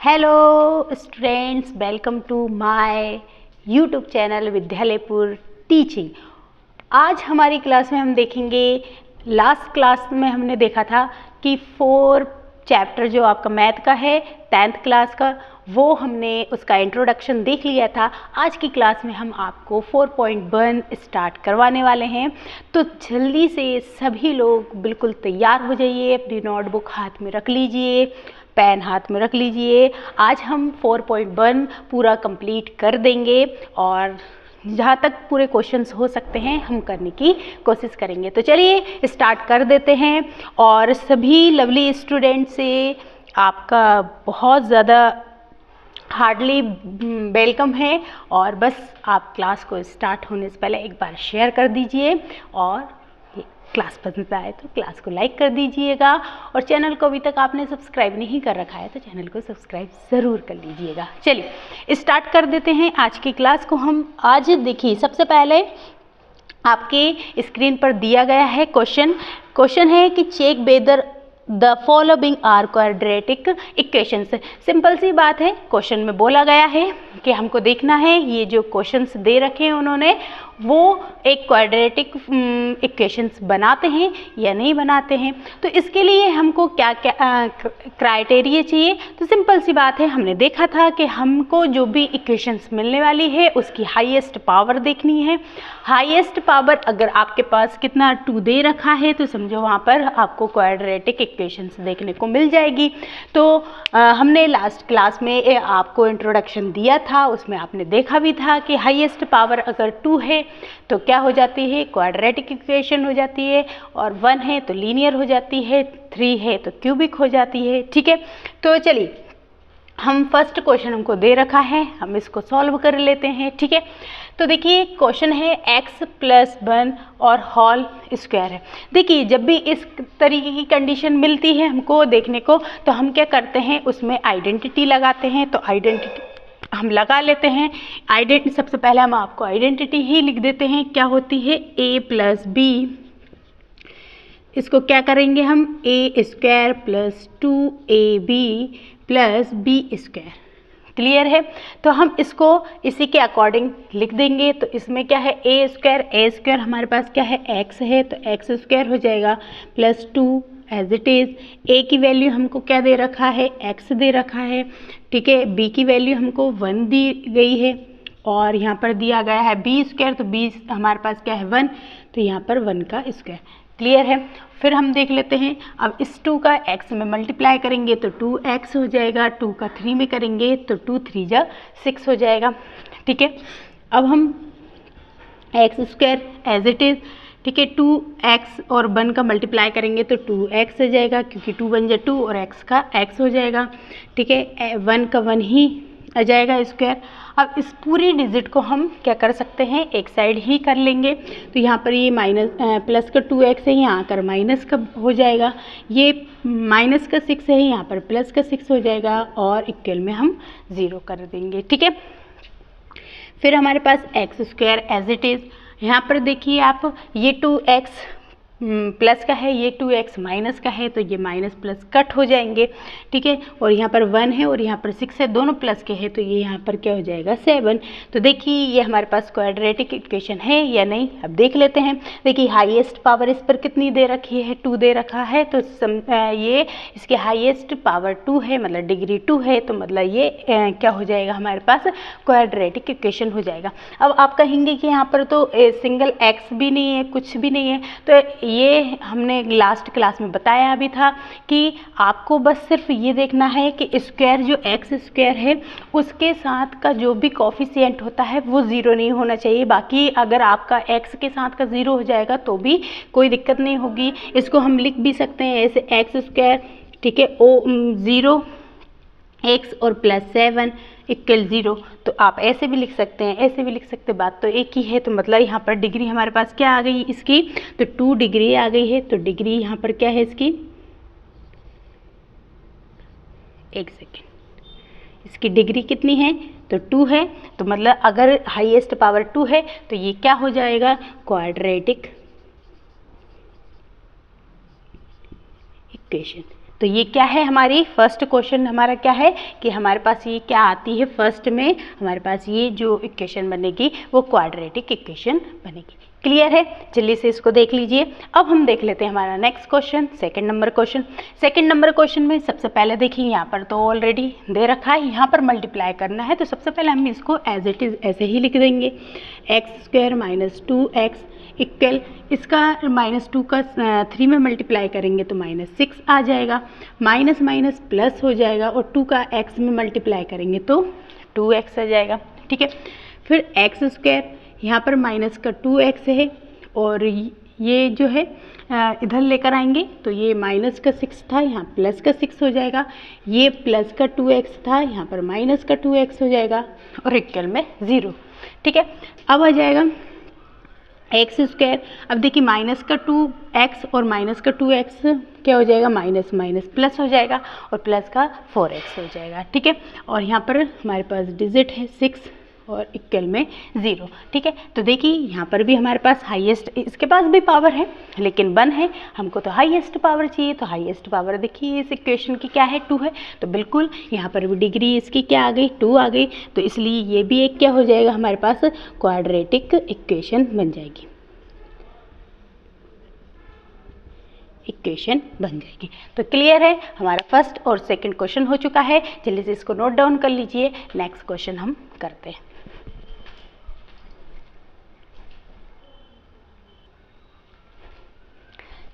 Hello students, welcome to my YouTube channel Vidyalayapur teaching. आज हमारी class में हम देखेंगे, लास्ट क्लास में हमने देखा था कि 4 चैप्टर जो आपका मैथ का है 10th क्लास का, वो हमने उसका इंट्रोडक्शन देख लिया था। आज की क्लास में हम आपको 4.1 स्टार्ट करवाने वाले हैं, तो जल्दी से सभी लोग बिल्कुल तैयार हो जाइए, अपनी नोटबुक हाथ में रख लीजिए, पेन हाथ में रख लीजिए। आज हम 4.1 पूरा कंप्लीट कर देंगे और जहाँ तक पूरे क्वेश्चंस हो सकते हैं हम करने की कोशिश करेंगे। तो चलिए स्टार्ट कर देते हैं। और सभी लवली स्टूडेंट से आपका बहुत ज़्यादा हार्डली वेलकम है, और बस आप क्लास को स्टार्ट होने से पहले एक बार शेयर कर दीजिए, और क्लास पसंद आए तो क्लास को लाइक कर दीजिएगा, और चैनल को अभी तक आपने सब्सक्राइब नहीं कर रखा है तो चैनल को सब्सक्राइब ज़रूर कर लीजिएगा। चलिए स्टार्ट कर देते हैं आज की क्लास को। हम आज देखिए, सबसे पहले आपके स्क्रीन पर दिया गया है क्वेश्चन है कि check whether the following are quadratic equations. Simple सी बात है, क्वेश्चन में बोला गया है कि हमको देखना है ये जो क्वेश्चंस दे रखे हैं उन्होंने, वो एक क्वाड्रेटिक इक्वेशंस बनाते हैं या नहीं बनाते हैं। तो इसके लिए हमको क्या क्या क्राइटेरिया चाहिए। तो सिंपल सी बात है, हमने देखा था कि हमको जो भी इक्वेशंस मिलने वाली है उसकी हाईएस्ट पावर देखनी है। हाईएस्ट पावर अगर आपके पास कितना 2 दे रखा है तो समझो वहाँ पर आपको क्वाड्रेटिक इक्वेशंस देखने को मिल जाएगी। तो हमने लास्ट क्लास में आपको इंट्रोडक्शन दिया था, उसमें आपने देखा भी था कि हाईएस्ट पावर अगर 2 है तो क्या हो जाती है, क्वाड्रेटिक इक्वेशन हो जाती है, और 1 है तो लीनियर हो जाती है, 3 है तो क्यूबिक हो जाती है। ठीक है, तो चलिए हम फर्स्ट क्वेश्चन हमको दे रखा है, हम इसको सॉल्व कर लेते हैं। ठीक है, तो देखिए क्वेश्चन है x + 1 और होल स्क्वायर है। देखिए जब भी इस तरीके की कंडीशन मिलती है हमको देखने को, तो हम क्या करते हैं, उसमें आइडेंटिटी लगाते हैं। तो आइडेंटिटी हम लगा लेते हैं। सबसे पहले हम आपको आइडेंटिटी ही लिख देते हैं। क्या होती है, a + b, इसको क्या करेंगे हम, a² + 2ab + b²। क्लियर है, तो हम इसको इसी के अकॉर्डिंग लिख देंगे। तो इसमें क्या है, a² हमारे पास क्या है, x है, तो x² हो जाएगा +2 एज इट इज़। a की वैल्यू हमको क्या दे रखा है, x दे रखा है। ठीक है, b की वैल्यू हमको 1 दी गई है, और यहाँ पर दिया गया है b², तो b हमारे पास क्या है 1, तो यहाँ पर 1 का स्क्वायर। क्लियर है, फिर हम देख लेते हैं। अब इस 2 का x में मल्टीप्लाई करेंगे तो 2x हो जाएगा, 2 का 3 में करेंगे तो 2 3 जा 6 हो जाएगा। ठीक है, अब हम x² एज इट इज़। ठीक है, 2x और 1 का मल्टीप्लाई करेंगे तो 2x हो जाएगा, क्योंकि 2 1 जा 2 और x का x हो जाएगा। ठीक है, 1 का 1 ही आ जाएगा स्क्वायर। अब इस पूरी डिजिट को हम क्या कर सकते हैं, एक साइड ही कर लेंगे। तो यहाँ पर ये प्लस का 2x है, यहाँ आकर माइनस का हो जाएगा। ये माइनस का 6 है, यहाँ पर प्लस का 6 हो जाएगा, और इक्वल में हम 0 कर देंगे। ठीक है, फिर हमारे पास x² एज इट इज़। यहाँ पर देखिए आप, ये 2x प्लस का है, ये 2x माइनस का है, तो ये माइनस प्लस कट हो जाएंगे। ठीक है, और यहाँ पर 1 है और यहाँ पर 6 है, दोनों प्लस के हैं, तो ये यहाँ पर क्या हो जाएगा 7। तो देखिए ये हमारे पास क्वाड्रेटिक इक्वेशन है या नहीं, अब देख लेते हैं। देखिए हाईएस्ट पावर इस पर कितनी दे रखी है, 2 दे रखा है, तो ये इसके हाईएस्ट पावर 2 है, मतलब डिग्री 2 है, तो मतलब ये क्या हो जाएगा, हमारे पास क्वाड्रेटिक इक्वेशन हो जाएगा। अब आप कहेंगे कि यहाँ पर तो सिंगल x भी नहीं है, कुछ भी नहीं है। तो ये हमने लास्ट क्लास में बताया भी था कि आपको बस सिर्फ ये देखना है कि स्क्वायर जो x² है उसके साथ का जो भी कोफिशिएंट होता है वो 0 नहीं होना चाहिए। बाकी अगर आपका x के साथ का 0 हो जाएगा तो भी कोई दिक्कत नहीं होगी। इसको हम लिख भी सकते हैं ऐसे x², ठीक है, 0 x और +7 = 0। तो आप ऐसे भी लिख सकते हैं, ऐसे भी लिख सकते हैं, बात तो एक ही है। तो मतलब यहाँ पर डिग्री हमारे पास क्या आ गई इसकी, तो 2 डिग्री आ गई है। तो डिग्री यहाँ पर क्या है इसकी, एक सेकेंड, इसकी डिग्री कितनी है, तो 2 है। तो मतलब अगर हाईएस्ट पावर 2 है तो ये क्या हो जाएगा, क्वाड्रेटिक इक्वेशन। तो ये क्या है, हमारी फर्स्ट क्वेश्चन हमारा क्या है कि हमारे पास ये क्या आती है, फर्स्ट में हमारे पास ये जो इक्वेशन बनेगी वो क्वाड्रेटिक इक्वेशन बनेगी। क्लियर है, जल्दी से इसको देख लीजिए। अब हम देख लेते हैं हमारा next question, second number question. Second number question में सबसे पहले देखिए यहाँ पर तो ऑलरेडी दे रखा है, यहाँ पर मल्टीप्लाई करना है, तो सबसे पहले हम इसको एज इट इज़ ऐसे ही लिख देंगे, x square minus 2x equal, इसका -2 का 3 में मल्टीप्लाई करेंगे तो -6 आ जाएगा, माइनस माइनस प्लस हो जाएगा और 2 का x में मल्टीप्लाई करेंगे तो 2x आ जाएगा। ठीक है, फिर एक्स स्क्वायर, यहाँ पर माइनस का 2x है और ये जो है इधर लेकर आएंगे तो ये माइनस का 6 था, यहाँ प्लस का 6 हो जाएगा, ये प्लस का 2x था, यहाँ पर माइनस का 2x हो जाएगा और इक्वल में 0। ठीक है, अब आ जाएगा एक्स स्क्वायर। अब देखिए माइनस का 2x और माइनस का 2x क्या हो जाएगा, माइनस माइनस प्लस हो जाएगा और प्लस का 4x हो जाएगा। ठीक है, और यहाँ पर हमारे पास डिजिट है 6 और इक्वल में 0। ठीक है, तो देखिए यहाँ पर भी हमारे पास हाईएस्ट, इसके पास भी पावर है लेकिन 1 है, हमको तो हाईएस्ट पावर चाहिए, तो हाईएस्ट पावर देखिए इस इक्वेशन की क्या है, 2 है, तो बिल्कुल यहाँ पर भी डिग्री इसकी क्या आ गई, 2 आ गई, तो इसलिए ये भी एक क्या हो जाएगा हमारे पास, क्वाड्रेटिक इक्वेशन बन जाएगी, इक्वेशन बन जाएगी। तो क्लियर है, हमारा फर्स्ट और सेकंड क्वेश्चन हो चुका है, जल्दी से इसको नोट डाउन कर लीजिए। नेक्स्ट क्वेश्चन हम करते हैं।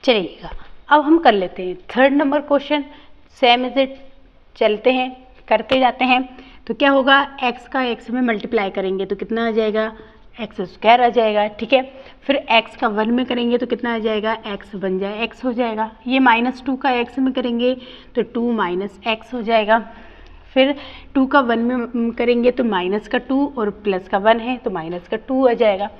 चलिएगा, अब हम कर लेते हैं third number question, same is it, चलते हैं करते जाते हैं। तो क्या होगा, x का x में मल्टीप्लाई करेंगे तो कितना आ जाएगा, एक्स स्क्वायर आ जाएगा। ठीक है, फिर x का 1 में करेंगे तो कितना आ जाएगा, x बन जाए x हो जाएगा, ये -2 का x में करेंगे तो 2 माइनस x हो जाएगा, फिर 2 का 1 में करेंगे तो माइनस का 2 और प्लस का 1 है तो माइनस का 2 आ जाएगा।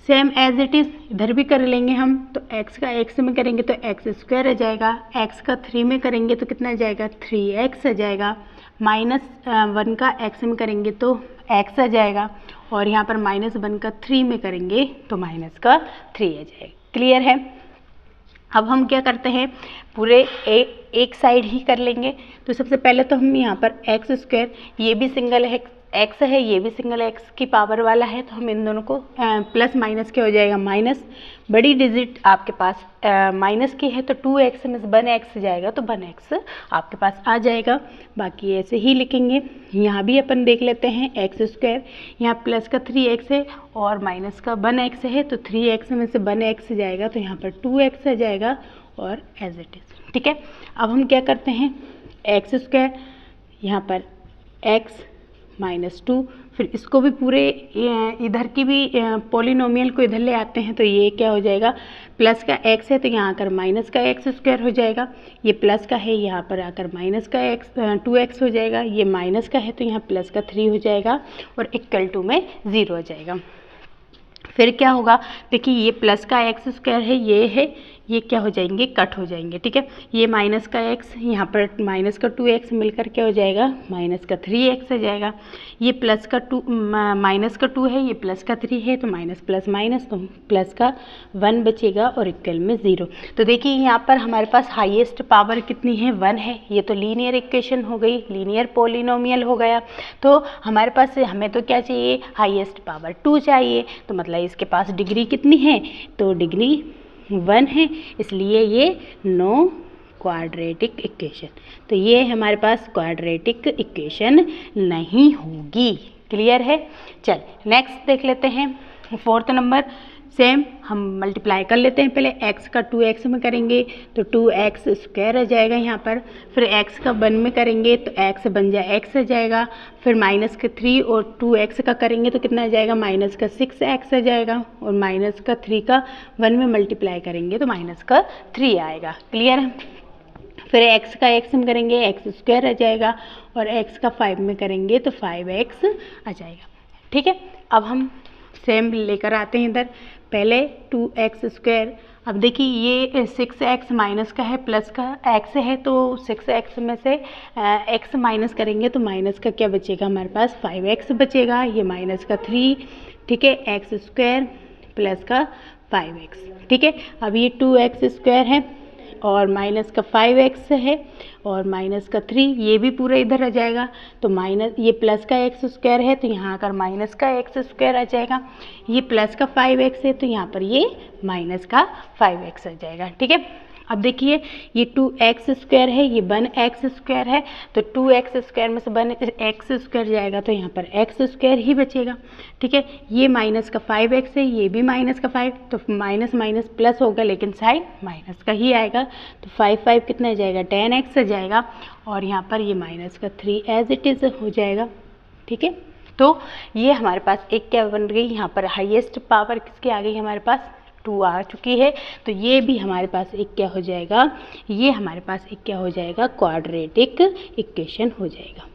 सेम एज इट इज़ इधर भी कर लेंगे हम, तो x का x में करेंगे तो एक्स स्क्वायर आ जाएगा, x का 3 में करेंगे तो कितना आ जाएगा, 3x आ जाएगा, -1 का x में करेंगे तो x आ जाएगा और यहाँ पर -1 का 3 में करेंगे तो माइनस का 3 आ जाएगा। क्लियर है, अब हम क्या करते हैं, पूरे एक साइड ही कर लेंगे। तो सबसे पहले तो हम यहाँ पर एक्स स्क्वायर, ये भी सिंगल है एक्स है, ये भी सिंगल एक्स की पावर वाला है, तो हम इन दोनों को प्लस माइनस क्या हो जाएगा, माइनस, बड़ी डिजिट आपके पास माइनस की है तो 2x में 1x जाएगा तो 1x आपके पास आ जाएगा। बाकी ऐसे ही लिखेंगे, यहाँ भी अपन देख लेते हैं एक्स स्क्वायर, यहाँ प्लस का 3x है और माइनस का 1x है तो 3x में से 1x जाएगा तो यहाँ पर 2x आ जाएगा और एज इट इज़। ठीक है, अब हम क्या करते हैं, एक्स स्क्वायर, यहाँ पर x -2, फिर इसको भी पूरे इधर की भी पॉलिनोमियल को इधर ले आते हैं तो ये क्या हो जाएगा, प्लस का x है तो यहाँ आकर माइनस का x स्क्वायर हो जाएगा, ये प्लस का है यहाँ पर आकर माइनस का 2x हो जाएगा, ये माइनस का है तो यहाँ प्लस का 3 हो जाएगा और इक्वल टू में 0 हो जाएगा। फिर क्या होगा, देखिए ये प्लस का एक्स स्क्वायर है, ये है, ये क्या हो जाएंगे, कट हो जाएंगे। ठीक है, ये माइनस का एक्स, यहाँ पर माइनस का 2x मिलकर क्या हो जाएगा, माइनस का 3x आ जाएगा, ये प्लस का 2 माइनस का 2 है, ये प्लस का 3 है तो माइनस प्लस माइनस तो प्लस का 1 बचेगा और इक्वल में 0। तो देखिए यहाँ पर हमारे पास हाईएस्ट पावर कितनी है, 1 है, ये तो लीनियर इक्वेशन हो गई, लीनियर पॉलिनोमियल हो गया। तो हमारे पास हमें तो क्या चाहिए, हाईएस्ट पावर 2 चाहिए, तो मतलब इसके पास डिग्री कितनी है, तो डिग्री 1 है, इसलिए ये नो क्वाड्रेटिक इक्वेशन, तो ये हमारे पास क्वाड्रेटिक इक्वेशन नहीं होगी। क्लियर है, चल नेक्स्ट देख लेते हैं, फोर्थ नंबर। सेम हम मल्टीप्लाई कर लेते हैं, पहले x का 2x में करेंगे तो 2x स्क्वायर आ जाएगा यहाँ पर, फिर x का 1 में करेंगे तो x बन जाए x आ जाएगा, फिर माइनस का 3 और 2x का करेंगे तो कितना आ जाएगा, माइनस का 6x आ जाएगा और माइनस का 3 का 1 में मल्टीप्लाई करेंगे तो माइनस का 3 आएगा। क्लियर है, फिर x का x में करेंगे x स्क्वायर आ जाएगा और x का 5 में करेंगे तो 5x आ जाएगा। ठीक है, अब हम सेम लेकर आते हैं इधर, पहले 2x स्क्वायर, अब देखिए ये 6x माइनस का है, प्लस का x है तो 6x में से x माइनस करेंगे तो माइनस का क्या बचेगा, हमारे पास 5x बचेगा, ये माइनस का 3, ठीक है, x स्क्वायर प्लस का 5x। ठीक है, अब ये 2x स्क्वायर है, और माइनस का 5x है और माइनस का 3, ये भी पूरा इधर आ जाएगा। तो माइनस ये प्लस का एक्स स्क्वायर है तो यहाँ आकर माइनस का एक्स स्क्वायर आ जाएगा। ये प्लस का 5x है तो यहाँ पर ये माइनस का 5x आ जाएगा। ठीक है, अब देखिए ये 2x स्क्वायर है, ये 1x स्क्वायर है, तो 2x स्क्वायर में से 1x स्क्वायर जाएगा तो यहाँ पर x स्क्वायर ही बचेगा। ठीक है, ये माइनस का 5x है, ये भी माइनस का 5, तो माइनस माइनस प्लस होगा लेकिन साइन माइनस का ही आएगा। तो 5 कितना आ जाएगा, 10x आ जाएगा और यहाँ पर ये माइनस का 3 एज इट इज़ हो जाएगा। ठीक है, तो ये हमारे पास एक क्या बन गई, यहाँ पर हाईएस्ट पावर किसकी आ गई, हमारे पास 2 आ चुकी है। तो ये भी हमारे पास एक क्या हो जाएगा, ये हमारे पास एक क्या हो जाएगा, क्वाड्रेटिक इक्वेशन हो जाएगा।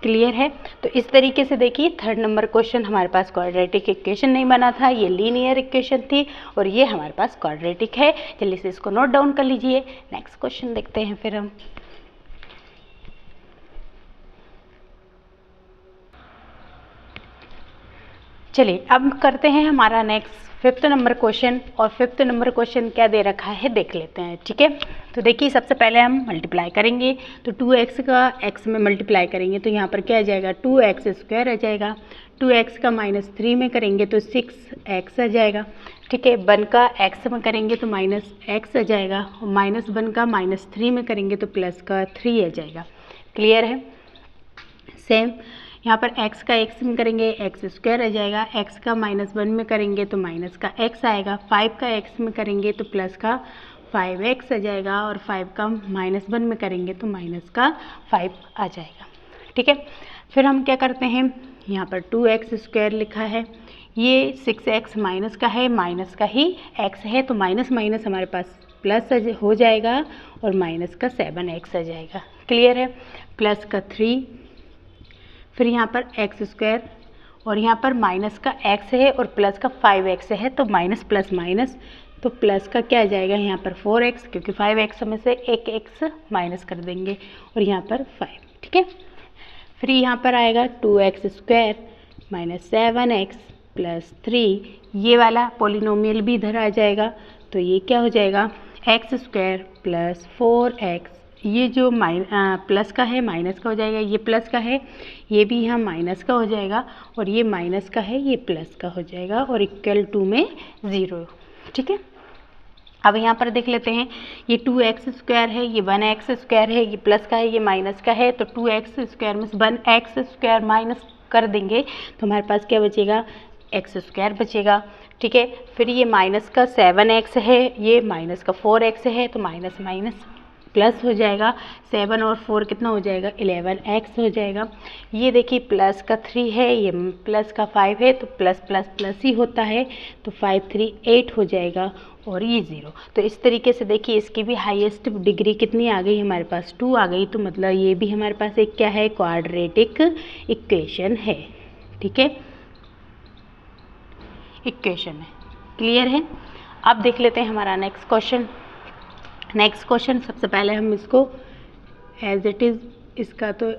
क्लियर है। तो इस तरीके से देखिए 3rd नंबर क्वेश्चन हमारे पास क्वाड्रेटिक इक्वेशन नहीं बना था, ये लीनियर इक्वेशन थी और ये हमारे पास क्वाड्रेटिक है। जल्दी से इसको नोट डाउन कर लीजिए। नेक्स्ट क्वेश्चन देखते हैं फिर हम। चलिए अब करते हैं हमारा नेक्स्ट 5th नंबर क्वेश्चन। और 5th नंबर क्वेश्चन क्या दे रखा है देख लेते हैं। ठीक है, तो देखिए सबसे पहले हम मल्टीप्लाई करेंगे, तो 2x का x में मल्टीप्लाई करेंगे तो यहाँ पर क्या आ जाएगा, 2x स्क्वायर आ जाएगा। 2x का -3 में करेंगे तो 6x आ जाएगा। ठीक है, 1 का x में करेंगे तो -x आ जाएगा और -1 का -3 में करेंगे तो प्लस का 3 आ जाएगा। क्लियर है। सेम यहाँ पर x का x में करेंगे x स्क्वायर आ जाएगा, x का -1 में करेंगे तो माइनस का x आएगा, 5 का x में करेंगे तो प्लस का 5x आ जाएगा और 5 का -1 में करेंगे तो माइनस का 5 आ जाएगा। ठीक है, फिर हम क्या करते हैं, यहाँ पर 2x स्क्वायर लिखा है, ये 6x माइनस का है, माइनस का ही x है तो माइनस माइनस हमारे पास प्लस हो जाएगा और माइनस का 7x आ जाएगा। क्लियर है। प्लस का 3, फिर यहाँ पर x स्क्वायर और यहाँ पर माइनस का x है और प्लस का 5x है तो माइनस प्लस माइनस, तो प्लस का क्या आ जाएगा यहाँ पर 4x, क्योंकि 5x में से एक x माइनस कर देंगे और यहाँ पर 5। ठीक है, फिर यहाँ पर आएगा 2x स्क्वायर -7x प्लस 3, ये वाला पॉलिनोमियल भी इधर आ जाएगा तो ये क्या हो जाएगा, x स्क्वायर प्लस 4x, ये जो प्लस का है माइनस का हो जाएगा, ये प्लस का है ये भी यहाँ माइनस का हो जाएगा और ये माइनस का है ये प्लस का हो जाएगा और इक्वल टू में 0। ठीक है, अब यहाँ पर देख लेते हैं, ये 2x स्क्वायर है, ये 1x स्क्वायर है, ये प्लस का है ये माइनस का है, तो 2x स्क्वायर में 1x स्क्वायर माइनस कर देंगे तो हमारे पास क्या बचेगा, x स्क्वायर बचेगा। ठीक है, फिर ये माइनस का 7x है, ये माइनस का 4x है तो माइनस माइनस प्लस हो जाएगा, 7 और 4 कितना हो जाएगा, 11x हो जाएगा। ये देखिए प्लस का 3 है, ये प्लस का 5 है तो प्लस प्लस प्लस ही होता है तो 5 3 8 हो जाएगा और ये 0। तो इस तरीके से देखिए इसकी भी हाईएस्ट डिग्री कितनी आ गई, हमारे पास 2 आ गई, तो मतलब ये भी हमारे पास एक क्या है, क्वाड्रेटिक इक्वेशन है। ठीक है, इक्वेशन है। क्लियर है। अब देख लेते हैं हमारा नेक्स्ट क्वेश्चन। नेक्स्ट क्वेश्चन सबसे पहले हम इसको एज इट इज़, इसका तो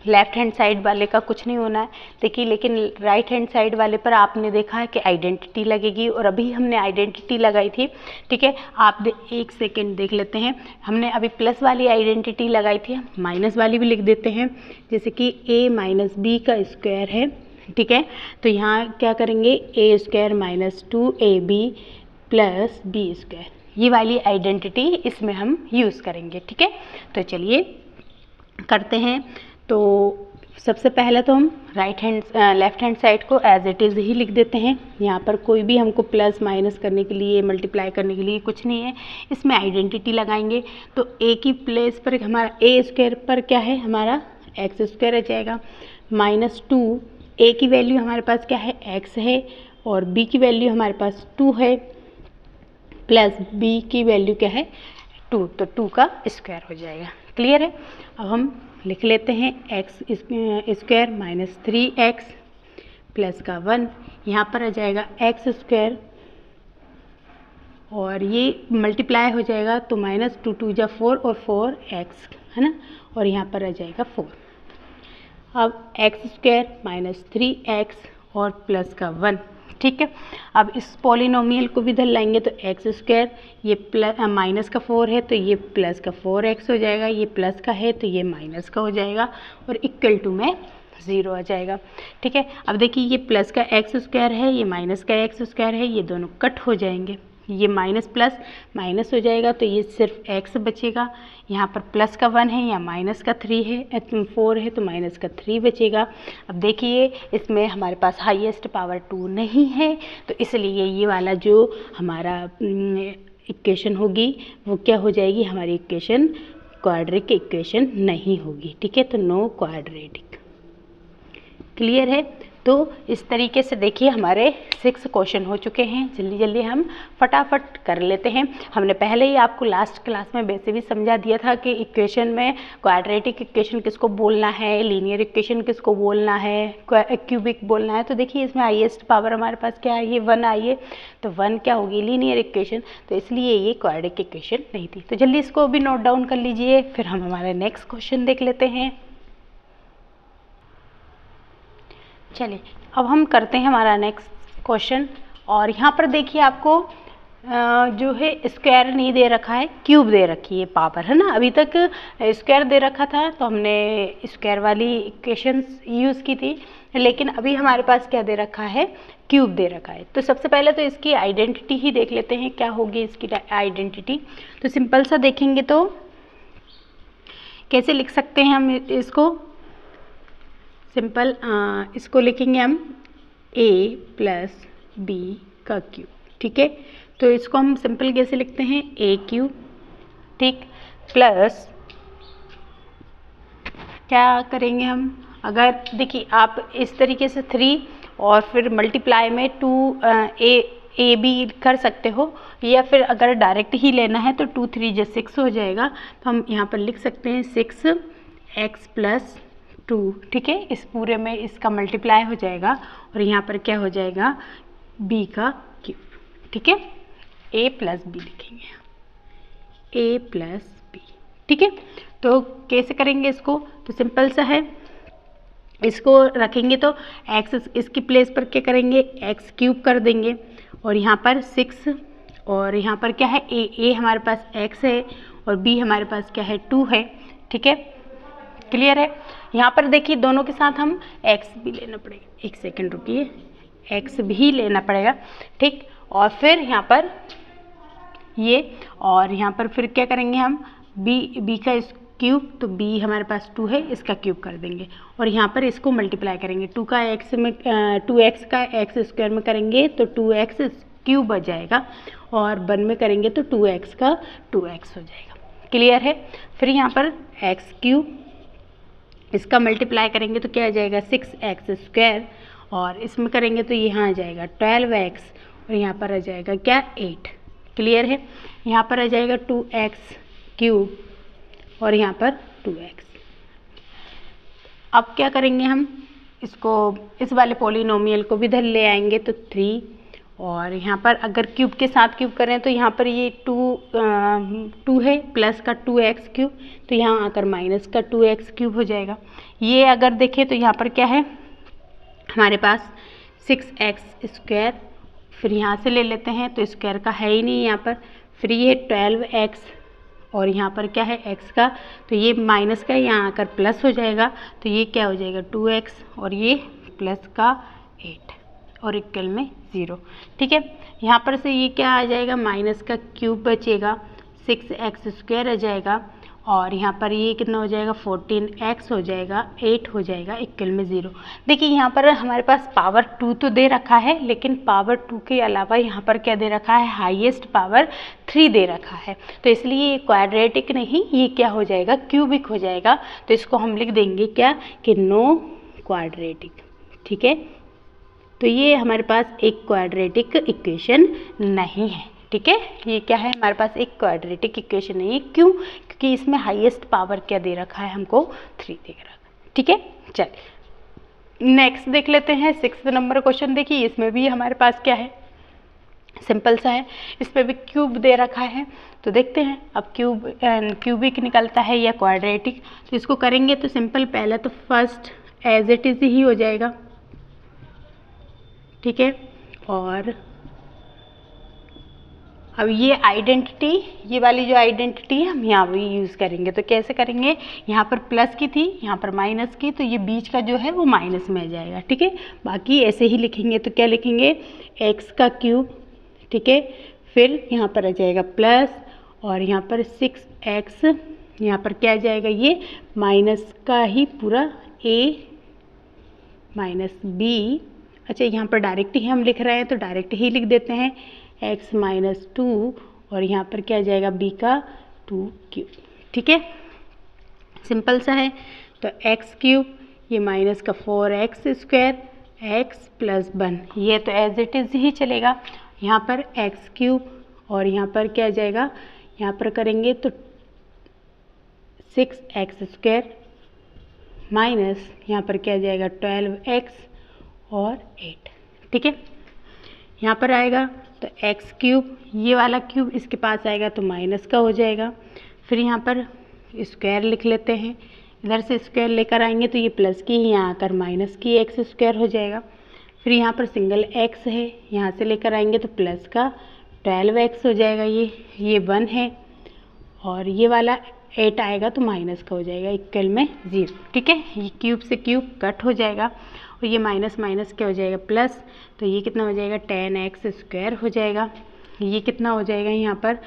लेफ़्ट हैंड साइड वाले का कुछ नहीं होना है देखिए, लेकिन राइट हैंड साइड वाले पर आपने देखा है कि आइडेंटिटी लगेगी और अभी हमने आइडेंटिटी लगाई थी। ठीक है, आप एक सेकेंड देख लेते हैं, हमने अभी प्लस वाली आइडेंटिटी लगाई थी, माइनस वाली भी लिख देते हैं, जैसे कि a माइनस बी का स्क्वायर है। ठीक है, तो यहाँ क्या करेंगे, a square minus 2ab plus B square, ये वाली आइडेंटिटी इसमें हम यूज़ करेंगे। ठीक है, तो चलिए करते हैं। तो सबसे पहले तो हम लेफ़्ट हैंड साइड को एज इट इज़ ही लिख देते हैं। यहाँ पर कोई भी हमको प्लस माइनस करने के लिए, मल्टीप्लाई करने के लिए कुछ नहीं है, इसमें आइडेंटिटी लगाएंगे। तो a की प्लेस पर हमारा a स्क्वायर पर क्या है, हमारा x स्क्वायर आ जाएगा, -2, a की वैल्यू हमारे पास क्या है, x है और b की वैल्यू हमारे पास 2 है, प्लस b की वैल्यू क्या है, 2, तो 2 का स्क्वायर हो जाएगा। क्लियर है। अब हम लिख लेते हैं x square minus 3x plus का 1, यहाँ पर आ जाएगा x स्क्वायर और ये मल्टीप्लाई हो जाएगा तो -2 2 जा 4 और 4x है ना, और यहाँ पर आ जाएगा 4। अब x स्क्वायर माइनस 3x और प्लस का 1, ठीक है। अब इस पॉलिनोमियल को भी इधर लाएंगे तो एक्स स्क्वायर, ये प्लस माइनस का 4 है तो ये प्लस का 4x हो जाएगा, ये प्लस का है तो ये माइनस का हो जाएगा और इक्वल टू में 0 आ जाएगा। ठीक है। अब देखिए ये प्लस का एक्स स्क्वायर है, ये माइनस का एक्स स्क्वायर है, ये दोनों कट हो जाएंगे, ये माइनस प्लस माइनस हो जाएगा तो ये सिर्फ x बचेगा। यहाँ पर प्लस का 1 है या माइनस का 3 है 4 है तो माइनस का 3 बचेगा। अब देखिए इसमें हमारे पास हाईएस्ट पावर 2 नहीं है तो इसलिए ये वाला जो हमारा इक्वेशन होगी वो क्या हो जाएगी, हमारी इक्वेशन क्वाड्रेटिक इक्वेशन नहीं होगी। ठीक है, तो नो क्वाड्रेटिक। क्लियर है। तो इस तरीके से देखिए हमारे 6 क्वेश्चन हो चुके हैं। जल्दी जल्दी हम फटाफट कर लेते हैं। हमने पहले ही आपको लास्ट क्लास में वैसे भी समझा दिया था कि इक्वेशन में क्वाड्रेटिक इक्वेशन किसको बोलना है, लीनियर इक्वेशन किसको बोलना है, क्यूबिक बोलना है। तो देखिए इसमें हाईएस्ट पावर हमारे पास क्या है, ये 1 आई है तो 1 क्या होगी, लीनियर इक्वेशन, तो इसलिए ये क्वाड्रेटिक इक्वेशन नहीं थी। तो जल्दी इसको भी नोट डाउन कर लीजिए, फिर हम हमारे नेक्स्ट क्वेश्चन देख लेते हैं। चलिए अब हम करते हैं हमारा नेक्स्ट क्वेश्चन। और यहाँ पर देखिए आपको जो है स्क्वायर नहीं दे रखा है, क्यूब दे रखी है पावर, है ना। अभी तक स्क्वायर दे रखा था तो हमने स्क्वायर वाली इक्वेशंस यूज़ की थी, लेकिन अभी हमारे पास क्या दे रखा है, क्यूब दे रखा है। तो सबसे पहले तो इसकी आइडेंटिटी ही देख लेते हैं, क्या होगी इसकी आइडेंटिटी। तो सिंपल सा देखेंगे तो कैसे लिख सकते हैं हम इसको, सिंपल इसको लिखेंगे हम a प्लस बी का क्यूब। ठीक है, तो इसको हम सिंपल कैसे लिखते हैं, a क्यूब, ठीक, प्लस क्या करेंगे हम, अगर देखिए आप इस तरीके से 3 और फिर मल्टीप्लाई में 2 ए बी कर सकते हो, या फिर अगर डायरेक्ट ही लेना है तो 2 3 जो 6 हो जाएगा। तो हम यहाँ पर लिख सकते हैं 6x प्लस 2। ठीक है, इस पूरे में इसका मल्टीप्लाई हो जाएगा और यहाँ पर क्या हो जाएगा, b का क्यूब। ठीक है, a प्लस बी लिखेंगे, a प्लस बी। ठीक है, तो कैसे करेंगे इसको, तो सिंपल सा है, इसको रखेंगे तो x इसकी प्लेस पर क्या करेंगे, x क्यूब कर देंगे और यहाँ पर 6 और यहाँ पर क्या है, a हमारे पास x है और b हमारे पास क्या है, 2 है। ठीक है, क्लियर है। यहाँ पर देखिए दोनों के साथ हम x भी लेना पड़ेगा, एक सेकंड रुकिए, x भी लेना पड़ेगा। ठीक, और फिर यहाँ पर ये, और यहाँ पर फिर क्या करेंगे हम, b का क्यूब, तो b हमारे पास 2 है, इसका क्यूब कर देंगे और यहाँ पर इसको मल्टीप्लाई करेंगे, 2 का x में 2x का x स्क्वायर में करेंगे तो 2x क्यूब आ जाएगा और 1 में करेंगे तो 2x का 2x हो जाएगा। क्लियर है। फिर यहाँ पर x क्यूब, इसका मल्टीप्लाई करेंगे तो क्या आ जाएगा, 6x स्क्वायर और इसमें करेंगे तो यहाँ आ जाएगा 12x और यहाँ पर आ जाएगा क्या, 8। क्लियर है। यहाँ पर आ जाएगा 2x क्यूब और यहाँ पर 2x। अब क्या करेंगे हम, इसको इस वाले पॉलिनोमियल को भी इधर ले आएंगे तो 3 और यहाँ पर अगर क्यूब के साथ क्यूब करें तो यहाँ पर ये 2 है प्लस का 2x क्यूब, तो यहाँ आकर माइनस का 2x क्यूब हो जाएगा। ये अगर देखें तो यहाँ पर क्या है हमारे पास 6x स्क्वायर, फिर यहाँ से ले लेते हैं तो स्क्वायर का है ही नहीं यहाँ पर, फिर ये 12x और यहाँ पर क्या है x का, तो ये माइनस का यहाँ आकर प्लस हो जाएगा, तो ये क्या हो जाएगा 2x और ये प्लस का 8 और इक्वल में 0। ठीक है, यहाँ पर से ये क्या आ जाएगा, माइनस का क्यूब बचेगा, 6x स्क्वायर आ जाएगा और यहाँ पर ये कितना हो जाएगा, 14x हो जाएगा, 8 हो जाएगा, इक्वल में 0। देखिए यहाँ पर हमारे पास पावर 2 तो दे रखा है, लेकिन पावर 2 के अलावा यहाँ पर क्या दे रखा है, हाईएस्ट पावर 3 दे रखा है, तो इसलिए ये क्वाड्रेटिक नहीं, ये क्या हो जाएगा, क्यूबिक हो जाएगा। तो इसको हम लिख देंगे क्या, कि नो क्वाड्रेटिक। ठीक है, तो ये हमारे पास एक क्वाड्रेटिक इक्वेशन नहीं है। ठीक है, ये क्या है, हमारे पास एक क्वाड्रेटिक इक्वेशन नहीं है। क्यों, क्योंकि इसमें हाईएस्ट पावर क्या दे रखा है, हमको 3 दे रखा है। ठीक है, चलिए नेक्स्ट देख लेते हैं 6 नंबर क्वेश्चन। देखिए इसमें भी हमारे पास क्या है, सिंपल सा है, इसमें भी क्यूब दे रखा है। तो देखते हैं अब क्यूबिक निकलता है या क्वाड्रेटिक। तो इसको करेंगे तो सिंपल, पहले तो फर्स्ट एज इट इज़ ही हो जाएगा। ठीक है, और अब ये आइडेंटिटी, ये वाली जो आइडेंटिटी है हम यहाँ भी यूज़ करेंगे। तो कैसे करेंगे, यहाँ पर प्लस की थी, यहाँ पर माइनस की, तो ये बीच का जो है वो माइनस में आ जाएगा, ठीक है। बाकी ऐसे ही लिखेंगे, तो क्या लिखेंगे, एक्स का क्यूब, ठीक है, फिर यहाँ पर आ जाएगा प्लस, और यहाँ पर 6x, यहाँ पर क्या आ जाएगा, ये माइनस का ही पूरा a माइनस b। अच्छा, यहाँ पर डायरेक्ट ही हम लिख रहे हैं तो डायरेक्ट ही लिख देते हैं, x माइनस 2, और यहाँ पर क्या आ जाएगा, b का 2 क्यूब, ठीक है, सिंपल सा है। तो x क्यूब, ये माइनस का 4x स्क्वायर, x प्लस 1, ये तो एज इट इज़ ही चलेगा। यहाँ पर x क्यूब, और यहाँ पर क्या आ जाएगा, यहाँ पर करेंगे तो 6x स्क्वायर माइनस, यहाँ पर क्या आ जाएगा 12x और 8, ठीक है। यहाँ पर आएगा तो x क्यूब, ये वाला क्यूब इसके पास आएगा तो माइनस का हो जाएगा, फिर यहाँ पर स्क्वायर लिख लेते हैं, इधर से स्क्वायर लेकर आएंगे तो ये प्लस की ही यहाँ आकर माइनस की x स्क्वायर हो जाएगा। फिर यहाँ पर सिंगल x है, यहाँ से लेकर आएंगे तो प्लस का 12x हो जाएगा, ये 1 है, और ये वाला 8 आएगा तो माइनस का हो जाएगा, इक्वल में 0, ठीक है। ये क्यूब से क्यूब कट हो जाएगा, और ये माइनस माइनस क्या हो जाएगा, प्लस, तो ये कितना हो जाएगा 10x स्क्वायर हो जाएगा। ये कितना हो जाएगा यहाँ पर,